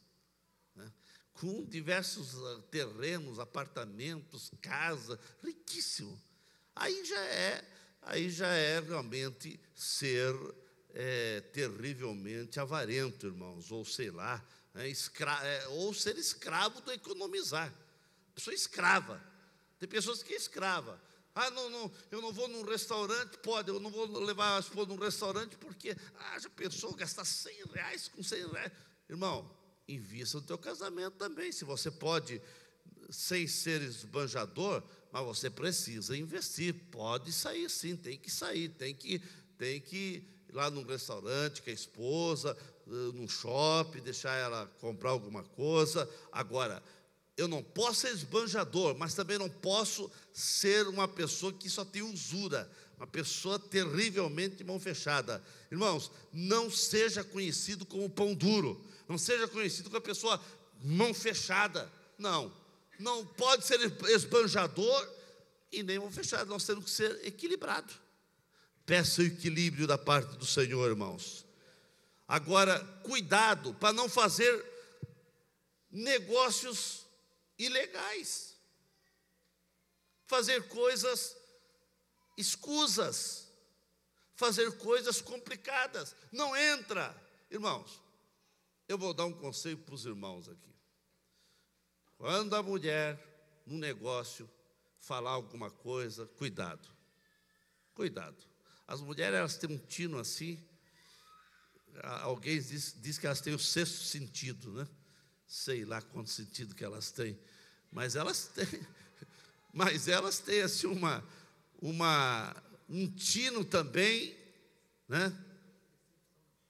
né? Com diversos terrenos, apartamentos, casa, riquíssimo. Aí já é realmente ser terrivelmente avarento, irmãos, ou sei lá, ou ser escravo do economizar. Pessoa escrava. Tem pessoas que é escrava. Não, eu não vou num restaurante, eu não vou levar a esposa num restaurante porque, já pensou gastar R$100 com R$100? Irmão, invista no teu casamento também. Se você pode, sem ser esbanjador, mas você precisa investir. Pode sair sim, tem que sair, tem que ir lá num restaurante com a esposa, num shopping, deixar ela comprar alguma coisa. Agora, eu não posso ser esbanjador, mas também não posso ser uma pessoa que só tem usura, uma pessoa terrivelmente de mão fechada. Irmãos, não seja conhecido como pão duro, não seja conhecido como uma pessoa mão fechada. Não pode ser esbanjador e nem mão fechada. Nós temos que ser equilibrado. Peça o equilíbrio da parte do Senhor, irmãos. Agora, cuidado para não fazer negócios ilegais, fazer coisas escusas, fazer coisas complicadas. Não entra, irmãos. Eu vou dar um conselho para os irmãos aqui. Quando a mulher, no negócio, falar alguma coisa, cuidado. As mulheres, elas têm um tino assim. Alguém diz que elas têm o sexto sentido, né? Sei lá quanto sentido que elas têm, mas elas têm assim um tino também, né?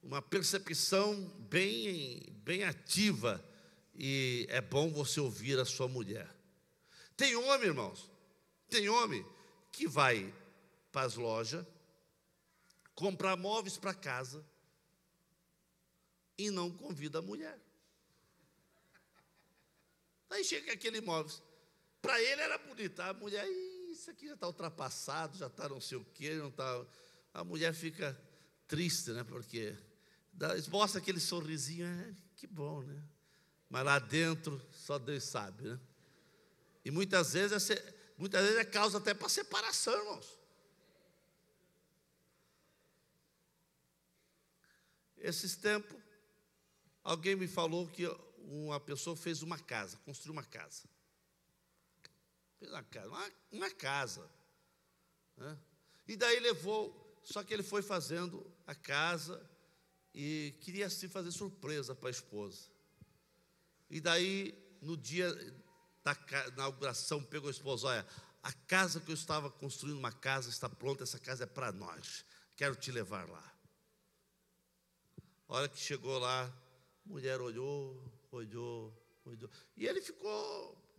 Uma percepção bem ativa, e é bom você ouvir a sua mulher. Tem homem, irmãos, que vai para as lojas comprar móveis para casa e não convida a mulher. Aí chega aquele móvel, para ele era bonito, a mulher, isso aqui já está ultrapassado, já está não sei o quê, não está. A mulher fica triste, né? Porque mostra aquele sorrisinho, que bom, né? Mas lá dentro só Deus sabe, né? E muitas vezes é causa até para separação, irmãos. Esses tempos, alguém me falou que uma pessoa construiu uma casa. Uma casa. Né? E daí só que ele foi fazendo a casa e queria assim fazer surpresa para a esposa. E daí, no dia da inauguração, pegou a esposa, olha, a casa que eu estava construindo, uma casa está pronta, essa casa é para nós, quero te levar lá. A hora que chegou lá, a mulher olhou, e ele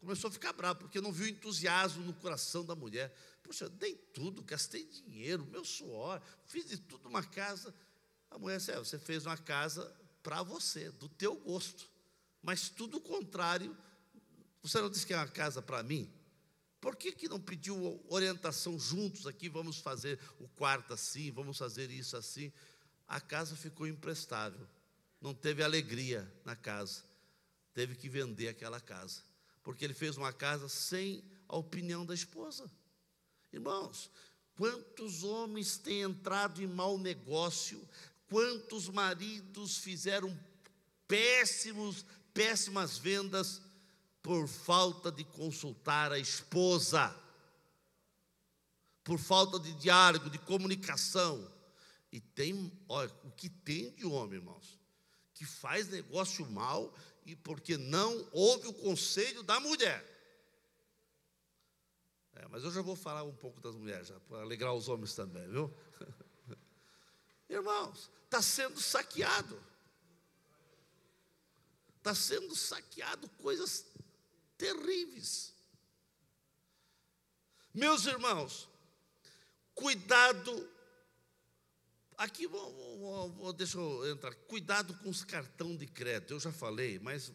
começou a ficar bravo, porque não viu entusiasmo no coração da mulher. Poxa, dei tudo, gastei dinheiro, meu suor, fiz de tudo uma casa. A mulher disse, você fez uma casa para você, do teu gosto, mas tudo o contrário. Você não disse que é uma casa para mim? Por que não pediu orientação juntos aqui? Vamos fazer o quarto assim, vamos fazer isso assim. A casa ficou imprestável, não teve alegria na casa, teve que vender aquela casa, porque ele fez uma casa sem a opinião da esposa. Irmãos, quantos homens têm entrado em mau negócio, quantos maridos fizeram péssimas vendas por falta de consultar a esposa, por falta de diálogo, de comunicação. E olha, o que tem de homem, irmãos, que faz negócio mal e porque não ouve o conselho da mulher. Mas eu já vou falar um pouco das mulheres, já, para alegrar os homens também, viu? Irmãos, está sendo saqueado. Está sendo saqueado coisas terríveis. Meus irmãos, Cuidado, aqui deixa eu entrar, cuidado com os cartões de crédito, eu já falei, mas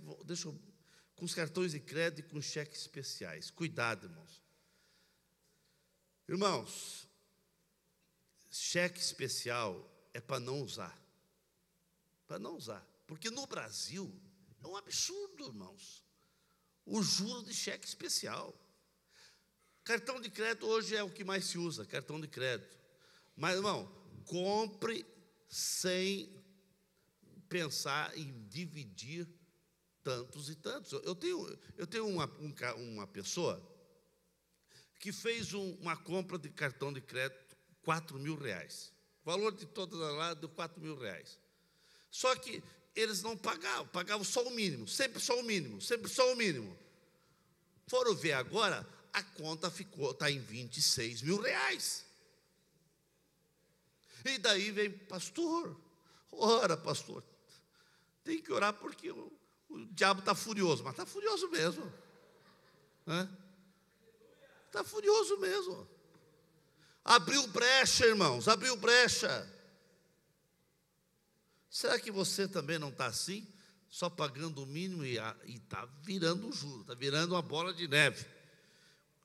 com os cartões de crédito e com cheques especiais, cuidado, irmãos. Irmãos, cheque especial é para não usar, porque no Brasil é um absurdo, irmãos, o juro de cheque especial. Cartão de crédito hoje é o que mais se usa, cartão de crédito. Mas, irmão, compre sem pensar em dividir tantos e tantos. Eu tenho uma pessoa que fez uma compra de cartão de crédito, R$4.000. O valor de toda lá deu R$4.000. Só que eles não pagavam só o mínimo, sempre só o mínimo. Foram ver agora, a conta está em R$26.000. E daí vem, pastor, ora, pastor, tem que orar porque o diabo está furioso, mas está furioso mesmo. Está furioso mesmo. Abriu brecha, irmãos, abriu brecha. Será que você também não está assim? Só pagando o mínimo e está virando um juro, está virando uma bola de neve.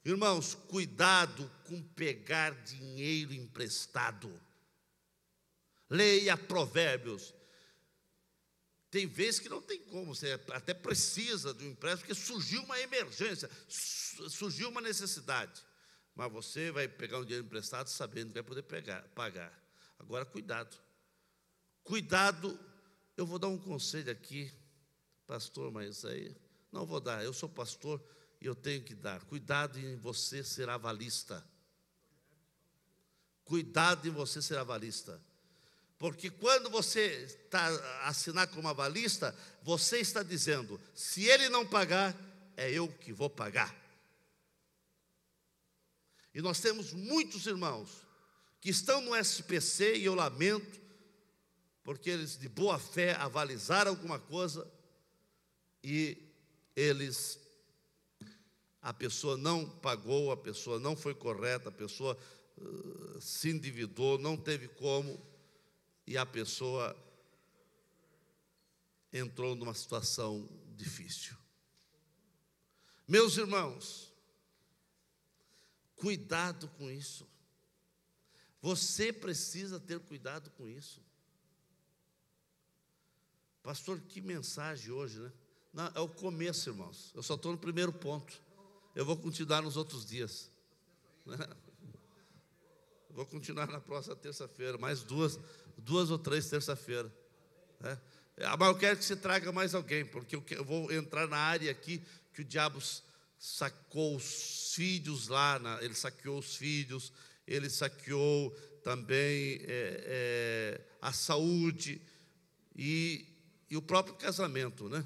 Irmãos, cuidado com pegar dinheiro emprestado. Leia Provérbios. Tem vezes que não tem como, você até precisa de um empréstimo, porque surgiu uma emergência, surgiu uma necessidade. Mas você vai pegar um dinheiro emprestado sabendo que vai poder pagar. Agora, cuidado. Cuidado, eu vou dar um conselho aqui, pastor, mas aí não vou dar, eu sou pastor e eu tenho que dar. Cuidado em você ser avalista. Cuidado em você ser avalista. Porque quando você assinar como avalista, você está dizendo, se ele não pagar, é eu que vou pagar. E nós temos muitos irmãos que estão no SPC, e eu lamento, porque eles de boa fé avalizaram alguma coisa, e a pessoa não pagou, a pessoa não foi correta, a pessoa se endividou, não teve como, e a pessoa entrou numa situação difícil. Meus irmãos, cuidado com isso. Você precisa ter cuidado com isso. Pastor, que mensagem hoje, né? Não, é o começo, irmãos. Eu só estou no primeiro ponto. Eu vou continuar nos outros dias. Vou continuar na próxima terça-feira, mais duas ou três terça-feira. Mas eu quero que você traga mais alguém, porque eu vou entrar na área aqui que o diabo sacou os filhos lá, ele saqueou os filhos, ele saqueou também a saúde e o próprio casamento, né?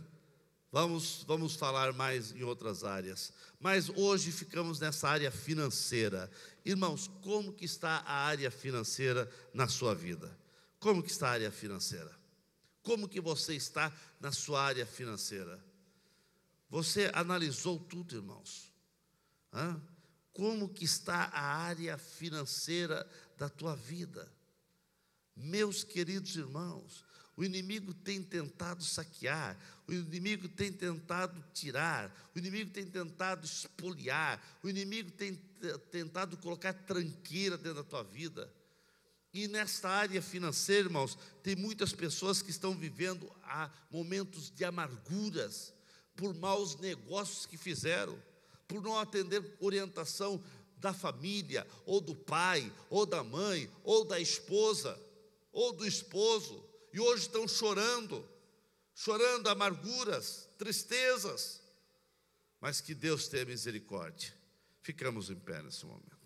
Vamos falar mais em outras áreas. Mas hoje ficamos nessa área financeira. Irmãos, como que está a área financeira na sua vida? Como que está a área financeira? Como que você está na sua área financeira? Você analisou tudo, irmãos? Como que está a área financeira da tua vida? Meus queridos irmãos, o inimigo tem tentado saquear, o inimigo tem tentado tirar, o inimigo tem tentado espoliar, o inimigo tem tentado colocar tranqueira dentro da tua vida. E nesta área financeira, irmãos, tem muitas pessoas que estão vivendo momentos de amarguras, por maus negócios que fizeram, por não atender orientação da família, ou do pai, ou da mãe, ou da esposa, ou do esposo, e hoje estão chorando amarguras, tristezas, mas que Deus tenha misericórdia. Ficamos em pé nesse momento.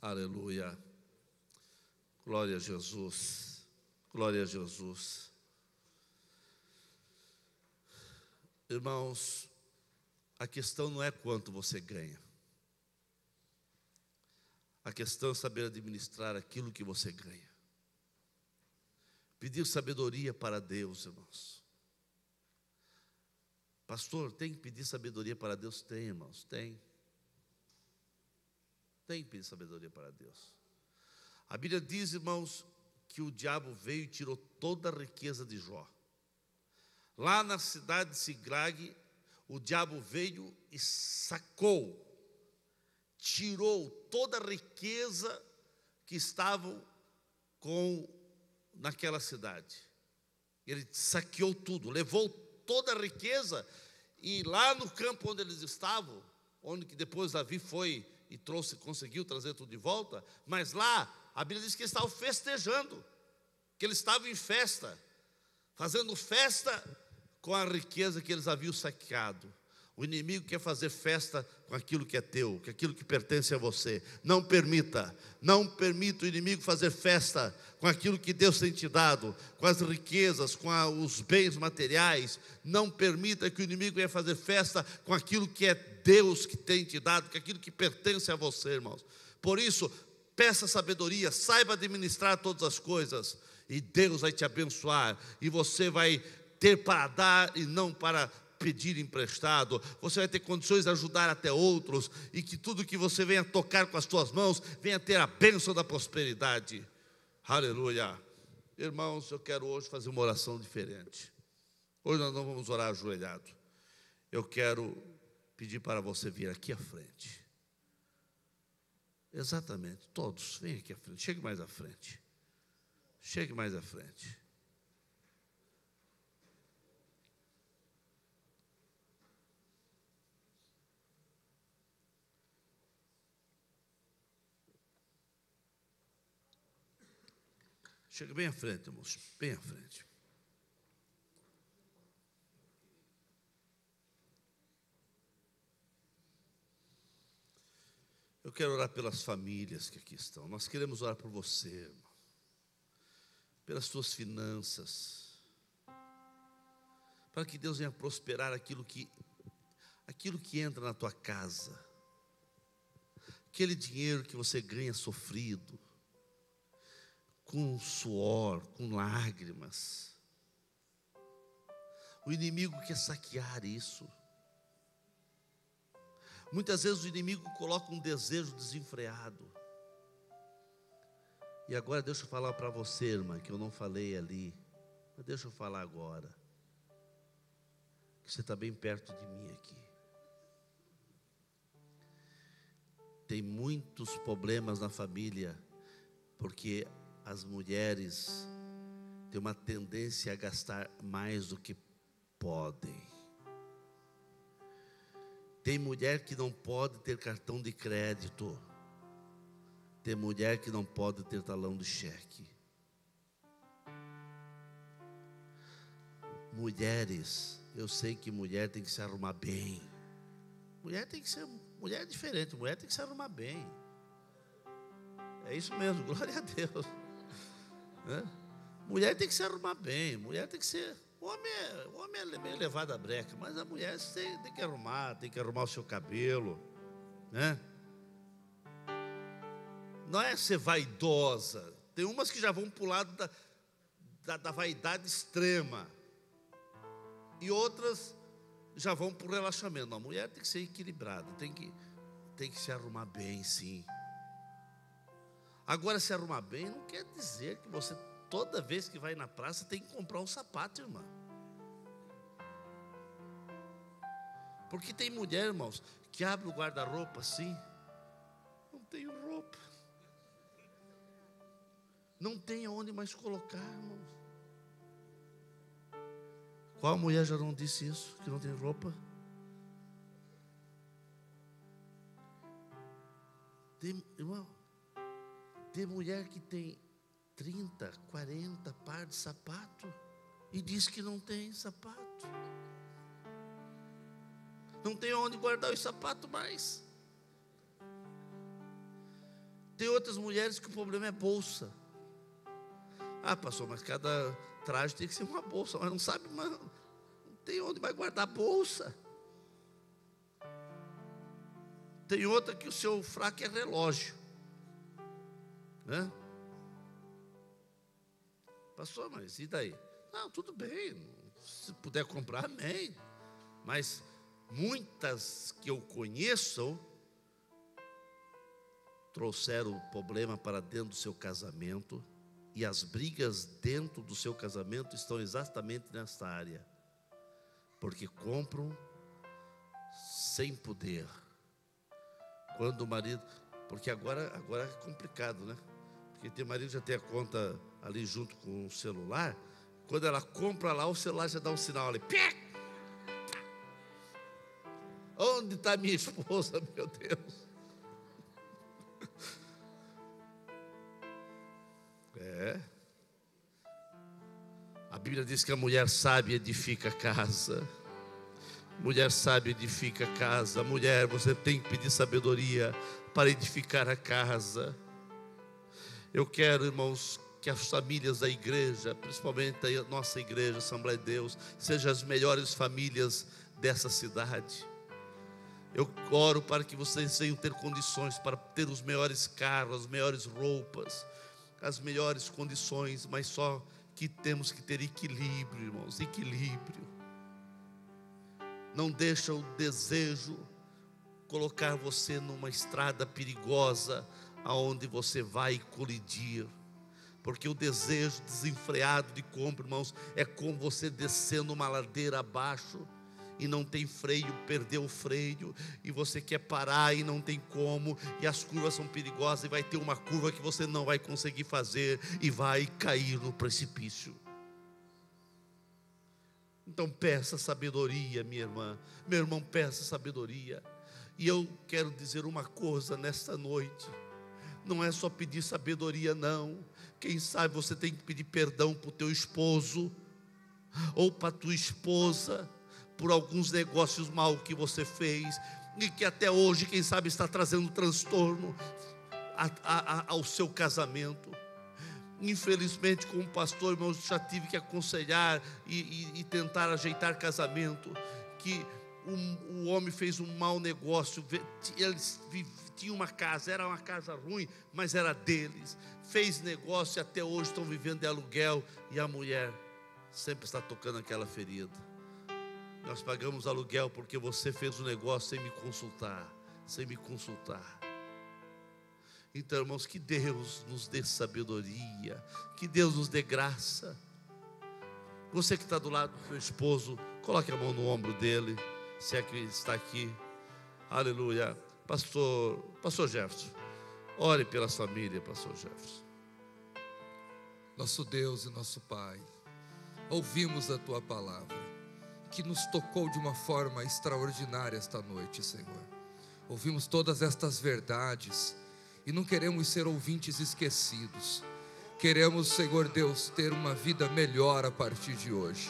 Aleluia. Glória a Jesus. Glória a Jesus. Irmãos, a questão não é quanto você ganha. A questão é saber administrar aquilo que você ganha. Pedir sabedoria para Deus, irmãos. Pastor, tem que pedir sabedoria para Deus? Tem, irmãos, tem. Tem que pedir sabedoria para Deus. A Bíblia diz, irmãos, que o diabo veio e tirou toda a riqueza de Jó. Lá na cidade de Siclag, o diabo veio e sacou, tirou toda a riqueza que estavam naquela cidade. Ele saqueou tudo, levou toda a riqueza, e lá no campo onde eles estavam, onde que depois Davi foi e conseguiu trazer tudo de volta, mas lá a Bíblia diz que eles estavam festejando, que eles estavam em festa, fazendo festa com a riqueza que eles haviam saqueado. O inimigo quer fazer festa com aquilo que é teu, com aquilo que pertence a você. Não permita o inimigo fazer festa com aquilo que Deus tem te dado, com as riquezas, com os bens materiais. Não permita que o inimigo venha fazer festa com aquilo que é Deus que tem te dado, com aquilo que pertence a você, irmãos. Por isso, peça sabedoria, saiba administrar todas as coisas, e Deus vai te abençoar, e você vai ter para dar e não para pedir emprestado. Você vai ter condições de ajudar até outros, e que tudo que você venha tocar com as suas mãos venha ter a bênção da prosperidade. Aleluia. Irmãos, eu quero hoje fazer uma oração diferente. Hoje nós não vamos orar ajoelhado. Eu quero pedir para você vir aqui à frente. Exatamente, todos, vem aqui à frente. Chegue mais à frente. Chegue mais à frente. Chega bem à frente, irmãos, bem à frente. Eu quero orar pelas famílias que aqui estão. Nós queremos orar por você, irmão, pelas tuas finanças, para que Deus venha prosperar aquilo que entra na tua casa, aquele dinheiro que você ganha sofrido, com suor, com lágrimas. O inimigo quer saquear isso. Muitas vezes o inimigo coloca um desejo desenfreado. E agora deixa eu falar para você, irmã, que eu não falei ali, mas deixa eu falar agora, que você está bem perto de mim aqui. Tem muitos problemas na família, porque as mulheres têm uma tendência a gastar mais do que podem. Tem mulher que não pode ter cartão de crédito. Tem mulher que não pode ter talão de cheque. Mulheres, eu sei que mulher tem que se arrumar bem. Mulher é diferente, mulher tem que se arrumar bem. É isso mesmo, glória a Deus. Mulher tem que se arrumar bem, mulher tem que ser. O homem é meio levado à breca, mas a mulher tem que arrumar o seu cabelo, né? Não é ser vaidosa. Tem umas que já vão para o lado da vaidade extrema, e outras já vão para o relaxamento. Não, a mulher tem que ser equilibrada, tem que se arrumar bem, sim. Agora, se arrumar bem não quer dizer que você, toda vez que vai na praça, tem que comprar um sapato, irmã. Porque tem mulher, irmãos, que abre o guarda-roupa assim, não tem roupa, não tem aonde mais colocar, irmãos. Qual mulher já não disse isso, que não tem roupa? Irmão, tem mulher que tem 30, 40 par de sapato e diz que não tem sapato. Não tem onde guardar os sapatos mais. Tem outras mulheres que o problema é bolsa. Ah, pastor, mas cada traje tem que ser uma bolsa. Mas não sabe, mas não tem onde vai guardar a bolsa. Tem outra que o seu fraco é relógio, né? Pastor, mas e daí? Não, tudo bem, se puder comprar, amém. Mas muitas que eu conheço trouxeram o problema para dentro do seu casamento, e as brigas dentro do seu casamento estão exatamente nessa área, porque compram sem poder. Quando o marido, porque agora é complicado, né? Porque tem marido que já tem a conta ali junto com o celular. Quando ela compra lá, o celular já dá um sinal ali. Onde está minha esposa, meu Deus? A Bíblia diz que a mulher sábia edifica a casa. Mulher sábia edifica a casa. Mulher, você tem que pedir sabedoria para edificar a casa. Eu quero, irmãos, que as famílias da igreja, principalmente a nossa igreja, Assembleia de Deus, sejam as melhores famílias dessa cidade. Eu oro para que vocês venham ter condições para ter os melhores carros, as melhores roupas, as melhores condições, mas só que temos que ter equilíbrio, irmãos, equilíbrio. Não deixa o desejo colocar você numa estrada perigosa, aonde você vai colidir, porque o desejo desenfreado de compra, irmãos, é como você descendo uma ladeira abaixo, e não tem freio, perdeu o freio, e você quer parar e não tem como, e as curvas são perigosas, e vai ter uma curva que você não vai conseguir fazer, e vai cair no precipício. Então peça sabedoria, minha irmã, meu irmão, peça sabedoria. E eu quero dizer uma coisa nesta noite: não é só pedir sabedoria, não. Quem sabe você tem que pedir perdão para o teu esposo, ou para a tua esposa, por alguns negócios mal que você fez, e que até hoje, quem sabe, está trazendo transtorno ao seu casamento. Infelizmente, como pastor, irmãos, já tive que aconselhar e tentar ajeitar casamento, que o homem fez um mau negócio. Eles tinham uma casa, era uma casa ruim, mas era deles. Fez negócio e até hoje estão vivendo de aluguel, e a mulher sempre está tocando aquela ferida. Nós pagamos aluguel porque você fez o negócio sem me consultar, sem me consultar. Então, irmãos, que Deus nos dê sabedoria, que Deus nos dê graça. Você que está do lado do seu esposo, coloque a mão no ombro dele, se é que ele está aqui. Aleluia. Pastor Jefferson, ore pela família, pastor Jefferson. Nosso Deus e nosso Pai, ouvimos a Tua palavra, que nos tocou de uma forma extraordinária esta noite, Senhor. Ouvimos todas estas verdades e não queremos ser ouvintes esquecidos. Queremos, Senhor Deus, ter uma vida melhor a partir de hoje.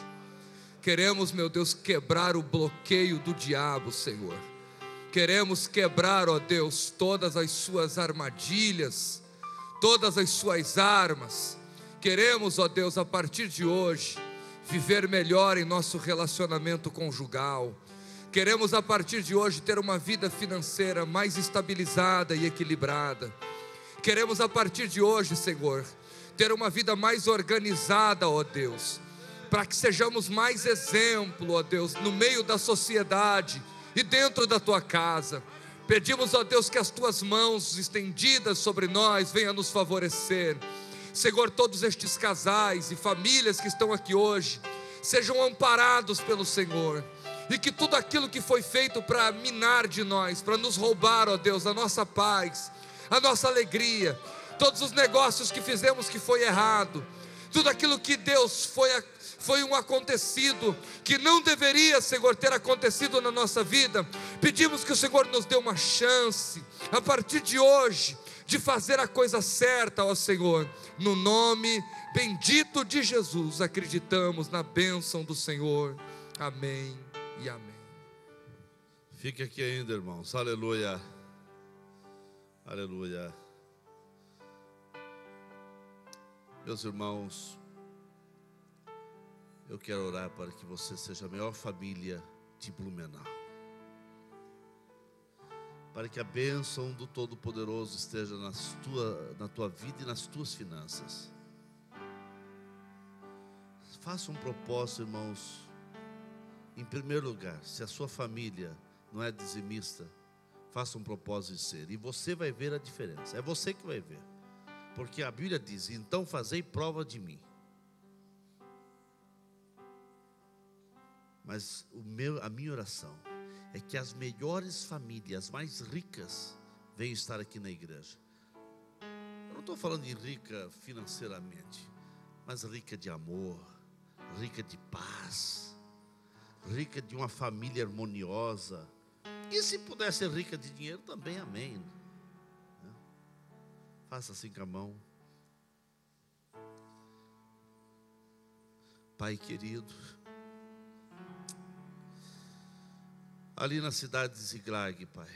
Queremos, meu Deus, quebrar o bloqueio do diabo, Senhor. Queremos quebrar, ó Deus, todas as suas armadilhas, todas as suas armas. Queremos, ó Deus, a partir de hoje, viver melhor em nosso relacionamento conjugal. Queremos a partir de hoje ter uma vida financeira mais estabilizada e equilibrada. Queremos a partir de hoje, Senhor, ter uma vida mais organizada, ó Deus, para que sejamos mais exemplo, ó Deus, no meio da sociedade e dentro da Tua casa. Pedimos, ó Deus, que as Tuas mãos estendidas sobre nós venham nos favorecer. Senhor, todos estes casais e famílias que estão aqui hoje sejam amparados pelo Senhor, e que tudo aquilo que foi feito para minar de nós, para nos roubar, ó Deus, a nossa paz, a nossa alegria, todos os negócios que fizemos que foi errado, tudo aquilo que Deus foi um acontecido que não deveria, Senhor, ter acontecido na nossa vida, pedimos que o Senhor nos dê uma chance, a partir de hoje, de fazer a coisa certa, ó Senhor, no nome bendito de Jesus, acreditamos na bênção do Senhor, amém e amém. Fique aqui ainda, irmãos, aleluia, aleluia. Meus irmãos, eu quero orar para que você seja a maior família de Blumenau, para que a bênção do Todo-Poderoso esteja na tua vida e nas tuas finanças. Faça um propósito, irmãos, Em primeiro lugar, se a sua família não é dizimista, faça um propósito de ser, e você vai ver a diferença. É você que vai ver, porque a Bíblia diz: então fazei prova de mim. Mas a minha oração é que as melhores famílias, mais ricas, venham estar aqui na igreja. Eu não estou falando de rica financeiramente, mas rica de amor, rica de paz, rica de uma família harmoniosa. E se puder ser rica de dinheiro também, amém. Faça assim com a mão. Pai querido, ali na cidade de Ziklag, Pai,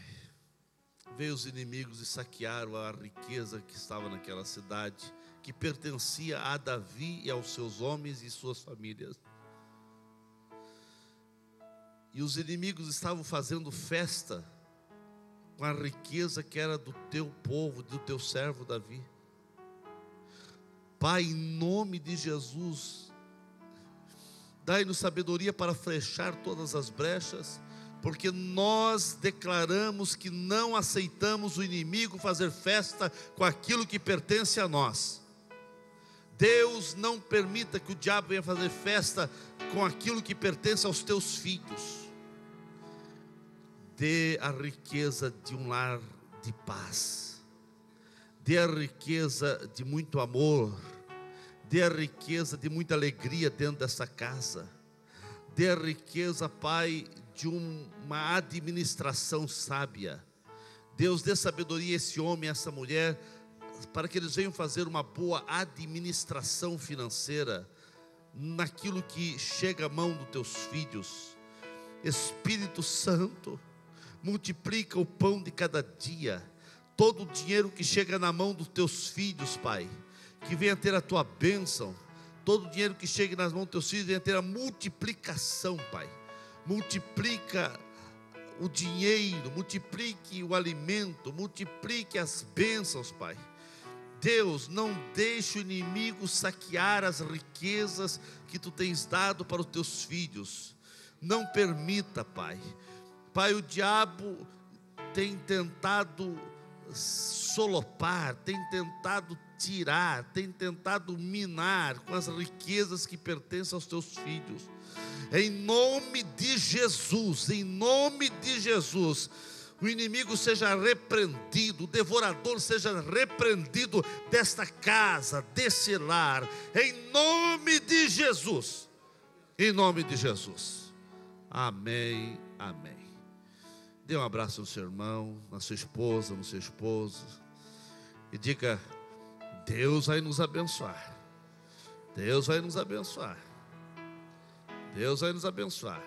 veio os inimigos e saquearam a riqueza que estava naquela cidade, que pertencia a Davi e aos seus homens e suas famílias. E os inimigos estavam fazendo festa com a riqueza que era do teu povo, do teu servo Davi. Pai, em nome de Jesus, dai-nos sabedoria para fechar todas as brechas, porque nós declaramos que não aceitamos o inimigo fazer festa com aquilo que pertence a nós. Deus, não permita que o diabo venha fazer festa com aquilo que pertence aos teus filhos. Dê a riqueza de um lar de paz, dê a riqueza de muito amor, dê a riqueza de muita alegria dentro dessa casa, dê a riqueza, Pai, de uma administração sábia. Deus, dê sabedoria a esse homem, a essa mulher, para que eles venham fazer uma boa administração financeira naquilo que chega à mão dos teus filhos. Espírito Santo, multiplica o pão de cada dia, todo o dinheiro que chega na mão dos teus filhos, Pai, que venha ter a tua bênção. Todo o dinheiro que chega nas mãos dos teus filhos venha ter a multiplicação, Pai. Multiplica o dinheiro, multiplique o alimento, multiplique as bênçãos, Pai. Deus, não deixe o inimigo saquear as riquezas que tu tens dado para os teus filhos. Não permita, Pai. Pai, o diabo tem tentado solopar, tem tentado tirar, tem tentado minar com as riquezas que pertencem aos teus filhos. Em nome de Jesus, em nome de Jesus, o inimigo seja repreendido, o devorador seja repreendido desta casa, desse lar, em nome de Jesus, em nome de Jesus. Amém, amém. Dê um abraço no seu irmão, na sua esposa, no seu esposo, e diga: Deus vai nos abençoar. Deus vai nos abençoar. Deus vai nos abençoar.